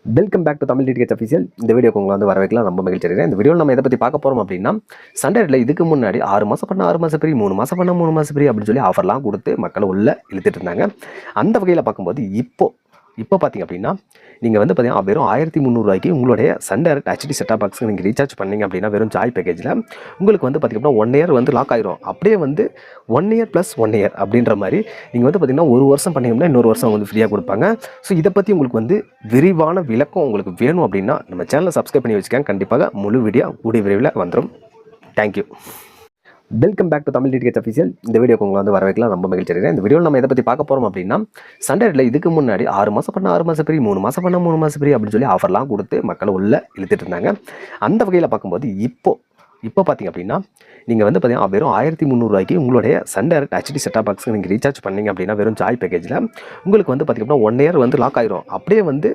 Welcome back to Tamil DTH official. இந்த வீடியோக்கு உங்களை வந்து வரவேற்கலாம். ரொம்ப மகிழ்ச்சி அடைகிறேன். இந்த வீடியோவில் நம்ம எதை பற்றி பார்க்க போகிறோம் அப்படின்னா, சண்டேல இதுக்கு முன்னாடி 6 மாதம் பண்ணால் 6 மாதம் ஃப்ரீ, 3 மாதம் பண்ணால் 3 மாதம் ஃப்ரீ அப்படின்னு சொல்லி ஆஃபர்லாம் கொடுத்து மக்களை உள்ள இழுத்துட்டு இருந்தாங்க. அந்த வகையில் பார்க்கும்போது இப்போ பார்த்தீங்க அப்படின்னா, நீங்கள் வந்து பார்த்தீங்கன்னா வெறும் 1300 உங்களுடைய சன் டைரக்ட் ஹெச்டி செட்டாப் பாக்ஸுக்கு நீங்கள் ரீசார்ஜ் பண்ணீங்க அப்படின்னா, வெறும் ஜாய் பேக்கேஜில் உங்களுக்கு வந்து பார்த்தீங்கன்னா 1 இயர் வந்து லாக் ஆயிரும். அப்படியே வந்து 1 இயர் + 1 இயர் அப்படின்ற மாதிரி நீங்கள் வந்து பார்த்தீங்கன்னா 1 வருஷம் பண்ணீங்கன்னா இன்னொரு வருஷம் வந்து ஃப்ரீயாக கொடுப்பாங்க. ஸோ இதை பற்றி உங்களுக்கு வந்து விரிவான விளக்கம் உங்களுக்கு வேணும் அப்படின்னா நம்ம சேனலை சப்ஸ்கிரைப் பண்ணி வச்சுக்கோங்க. கண்டிப்பாக முழு வீடியோ கூடிய விரைவில் வந்துடும். Thank you. Welcome back to Tamil DTH official. இந்த வீடியோக்கு உங்களை வந்து வரவேற்கலாம். ரொம்ப மகிழ்ச்சி அடைகிறேன். இந்த வீடியோவில் நம்ம எதை பற்றி பார்க்க போகிறோம் அப்படின்னா, சண்டேல இதுக்கு முன்னாடி 6 மாதம் பண்ணால் 6 மாதம் ஃப்ரீ, 3 மாதம் பண்ணால் 3 மாதம் ஃப்ரீ அப்படின்னு சொல்லி ஆஃபர்லாம் கொடுத்து மக்களை உள்ள இழுத்துட்டு இருந்தாங்க. அந்த வகையில் பார்க்கும்போது இப்போ பார்த்தீங்க அப்படின்னா, நீங்கள் வந்து பார்த்தீங்கன்னா வெறும் 1300 உங்களுடைய சன் டைரக்ட் ஹெச்டி செட்டாப் பாக்ஸுக்கு நீங்கள் ரீசார்ஜ் பண்ணீங்க அப்படின்னா, வெறும் ஜாய் பேக்கேஜில் உங்களுக்கு வந்து பார்த்தீங்கன்னா 1 இயர் வந்து லாக் ஆயிரும். அப்படியே வந்து